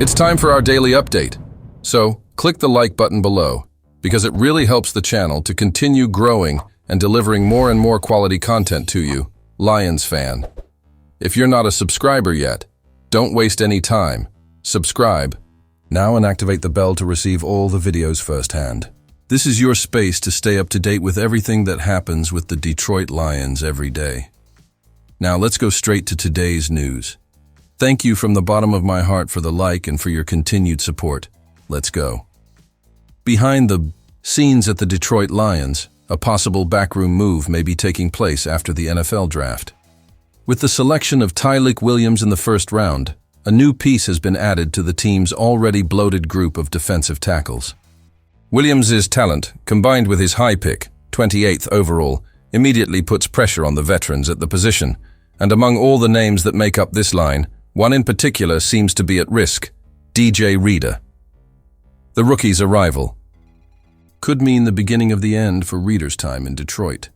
It's time for our daily update. So, click the like button below, because it really helps the channel to continue growing and delivering more and more quality content to you, Lions fan. If you're not a subscriber yet, don't waste any time. Subscribe now and activate the bell to receive all the videos firsthand. This is your space to stay up to date with everything that happens with the Detroit Lions every day. Now let's go straight to today's news. Thank you from the bottom of my heart for the like and for your continued support. Let's go. Behind the scenes at the Detroit Lions, a possible backroom move may be taking place after the NFL draft. With the selection of Tyleik Williams in the first round, a new piece has been added to the team's already bloated group of defensive tackles. Williams' talent, combined with his high pick, 28th overall, immediately puts pressure on the veterans at the position, and among all the names that make up this line, one in particular seems to be at risk: DJ Reader. The rookie's arrival could mean the beginning of the end for Reader's time in Detroit.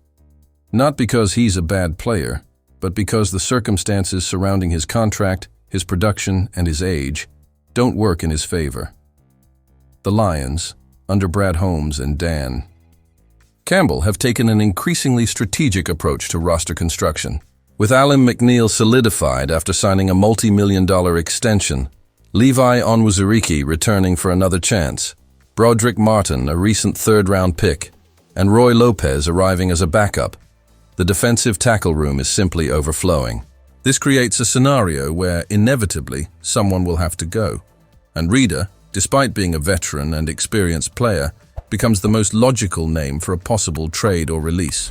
Not because he's a bad player, but because the circumstances surrounding his contract, his production, and his age don't work in his favor. The Lions, under Brad Holmes and Dan Campbell, have taken an increasingly strategic approach to roster construction. With Alim McNeill solidified after signing a multi-million-dollar extension, Levi Onwuzurike returning for another chance, Broderick Martin, a recent third-round pick, and Roy Lopez arriving as a backup, the defensive tackle room is simply overflowing. This creates a scenario where, inevitably, someone will have to go, and Reader, despite being a veteran and experienced player, becomes the most logical name for a possible trade or release.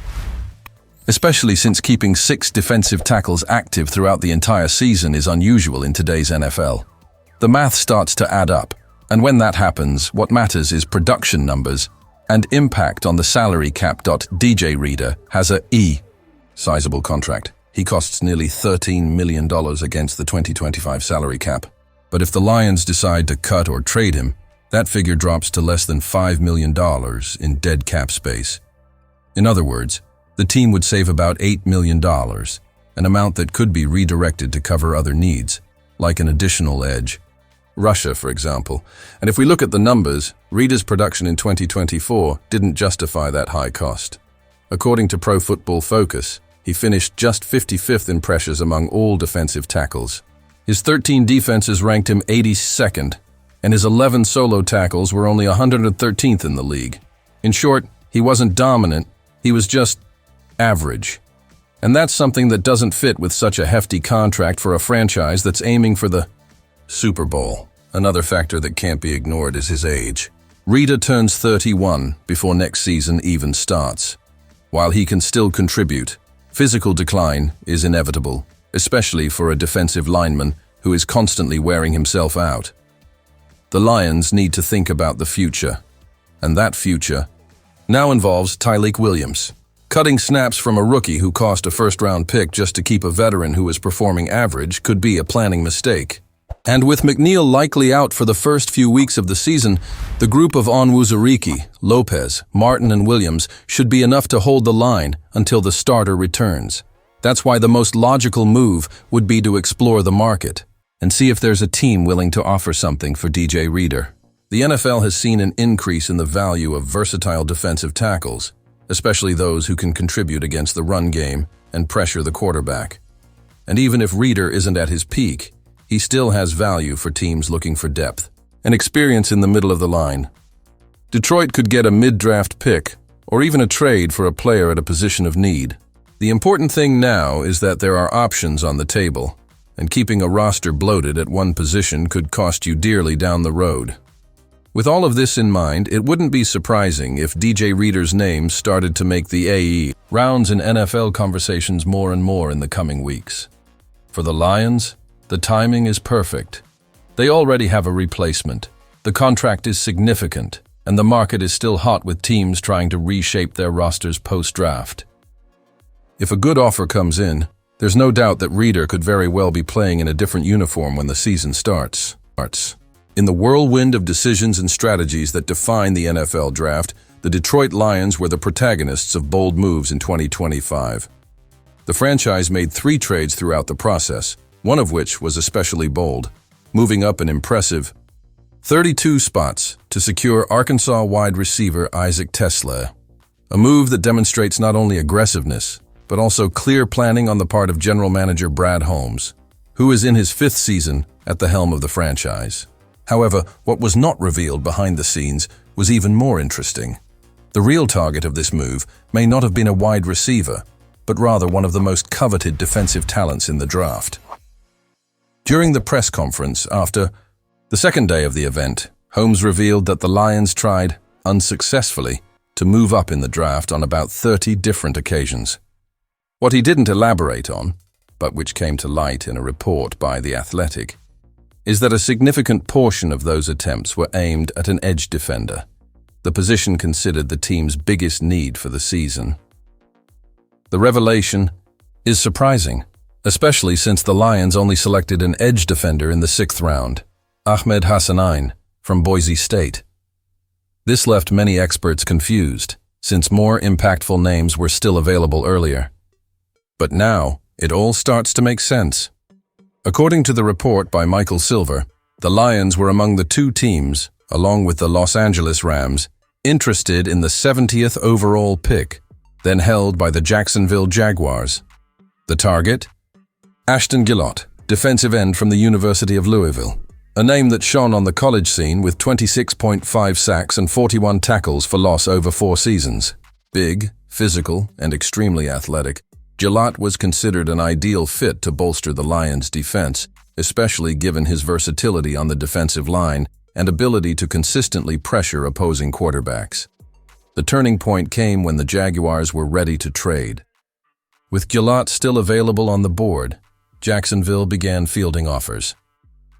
Especially since keeping 6 defensive tackles active throughout the entire season is unusual in today's NFL. The math starts to add up, and when that happens, what matters is production numbers and impact on the salary cap. DJ Reader has a sizable contract. He costs nearly $13 million against the 2025 salary cap. But if the Lions decide to cut or trade him, that figure drops to less than $5 million in dead cap space. In other words, the team would save about $8 million, an amount that could be redirected to cover other needs, like an additional edge rusher, for example. And if we look at the numbers, Reader's production in 2024 didn't justify that high cost. According to Pro Football Focus, he finished just 55th in pressures among all defensive tackles. His 13 defenses ranked him 82nd, and his 11 solo tackles were only 113th in the league. In short, he wasn't dominant, he was just average. And that's something that doesn't fit with such a hefty contract for a franchise that's aiming for the Super Bowl. Another factor that can't be ignored is his age. Reader turns 31 before next season even starts. While he can still contribute, physical decline is inevitable, especially for a defensive lineman who is constantly wearing himself out. The Lions need to think about the future, and that future now involves Tyleik Williams. Cutting snaps from a rookie who cost a first-round pick just to keep a veteran who is performing average could be a planning mistake. And with McNeill likely out for the first few weeks of the season, the group of Onwuzurike, Lopez, Martin, and Williams should be enough to hold the line until the starter returns. That's why the most logical move would be to explore the market and see if there's a team willing to offer something for DJ Reader. The NFL has seen an increase in the value of versatile defensive tackles, especially those who can contribute against the run game and pressure the quarterback. And even if Reader isn't at his peak, he still has value for teams looking for depth and experience in the middle of the line. Detroit could get a mid-draft pick or even a trade for a player at a position of need. The important thing now is that there are options on the table, and keeping a roster bloated at one position could cost you dearly down the road. With all of this in mind, it wouldn't be surprising if DJ Reader's name started to make the AE rounds in NFL conversations more and more in the coming weeks. For the Lions, the timing is perfect. They already have a replacement. The contract is significant, and the market is still hot with teams trying to reshape their rosters post-draft. If a good offer comes in, there's no doubt that Reader could very well be playing in a different uniform when the season starts. In the whirlwind of decisions and strategies that define the NFL draft, the Detroit Lions were the protagonists of bold moves in 2025. The franchise made 3 trades throughout the process, one of which was especially bold. moving up an impressive 32 spots to secure Arkansas wide receiver Isaac Tesla, a move that demonstrates not only aggressiveness, but also clear planning on the part of general manager Brad Holmes, who is in his 5th season at the helm of the franchise. However, what was not revealed behind the scenes was even more interesting. The real target of this move may not have been a wide receiver, but rather one of the most coveted defensive talents in the draft. During the press conference after the second day of the event, Holmes revealed that the Lions tried, unsuccessfully, to move up in the draft on about 30 different occasions. What he didn't elaborate on, but which came to light in a report by The Athletic, is that a significant portion of those attempts were aimed at an edge defender, the position considered the team's biggest need for the season. The revelation is surprising, especially since the Lions only selected an edge defender in the 6th round, Ahmed Hassanein, from Boise State. This left many experts confused, since more impactful names were still available earlier. But now, it all starts to make sense. According to the report by Michael Silver, the Lions were among the 2 teams, along with the Los Angeles Rams, interested in the 70th overall pick, then held by the Jacksonville Jaguars. The target? Ashton Gillott, defensive end from the University of Louisville, a name that shone on the college scene with 26.5 sacks and 41 tackles for loss over 4 seasons. Big, physical, and extremely athletic, Gillott was considered an ideal fit to bolster the Lions' defense, especially given his versatility on the defensive line and ability to consistently pressure opposing quarterbacks. The turning point came when the Jaguars were ready to trade. With Gillott still available on the board, Jacksonville began fielding offers.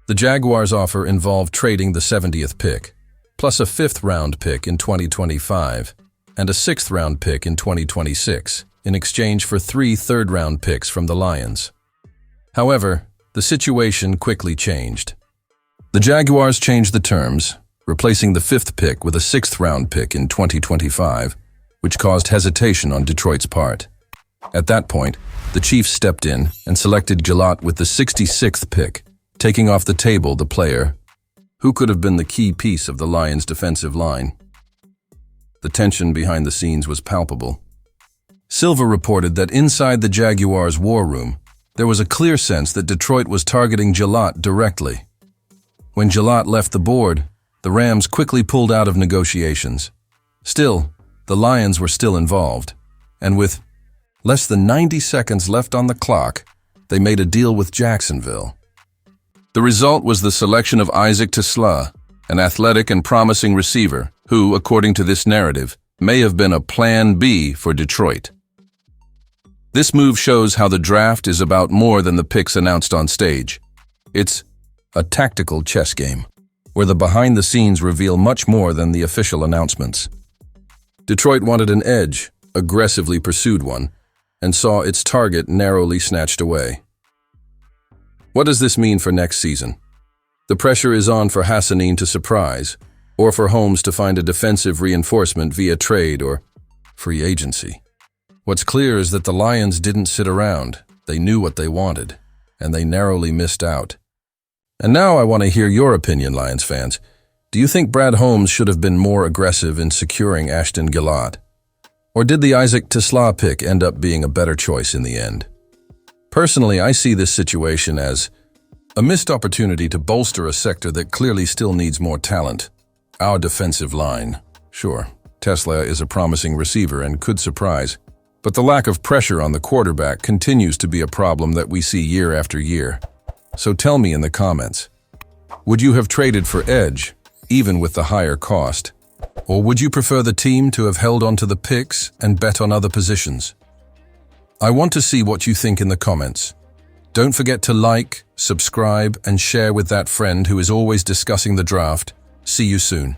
The Jaguars' offer involved trading the 70th pick, plus a 5th-round pick in 2025 and a 6th-round pick in 2026, in exchange for 3 third-round picks from the Lions. However, the situation quickly changed. The Jaguars changed the terms, replacing the 5th pick with a 6th-round pick in 2025, which caused hesitation on Detroit's part. At that point, the Chiefs stepped in and selected Gillott with the 66th pick, taking off the table the player who could have been the key piece of the Lions' defensive line. The tension behind the scenes was palpable. Silva reported that inside the Jaguars' war room, there was a clear sense that Detroit was targeting Gillott directly. When Gillott left the board, the Rams quickly pulled out of negotiations. Still, the Lions were still involved, and with less than 90 seconds left on the clock, they made a deal with Jacksonville. The result was the selection of Isaac Tesla, an athletic and promising receiver who, according to this narrative, may have been a Plan B for Detroit. This move shows how the draft is about more than the picks announced on stage. It's a tactical chess game, where the behind-the-scenes reveal much more than the official announcements. Detroit wanted an edge, aggressively pursued one, and saw its target narrowly snatched away. What does this mean for next season? The pressure is on for Hassanein to surprise, or for Holmes to find a defensive reinforcement via trade or free agency. What's clear is that the Lions didn't sit around. They knew what they wanted, and they narrowly missed out. And now I want to hear your opinion, Lions fans. Do you think Brad Holmes should have been more aggressive in securing Ashton Gillott? Or did the Isaac Tesla pick end up being a better choice in the end? Personally, I see this situation as a missed opportunity to bolster a sector that clearly still needs more talent. Our defensive line. Sure, Tesla is a promising receiver and could surprise, but the lack of pressure on the quarterback continues to be a problem that we see year after year. So tell me in the comments, would you have traded for edge, even with the higher cost? Or would you prefer the team to have held on to the picks and bet on other positions? I want to see what you think in the comments. Don't forget to like, subscribe, and share with that friend who is always discussing the draft. See you soon.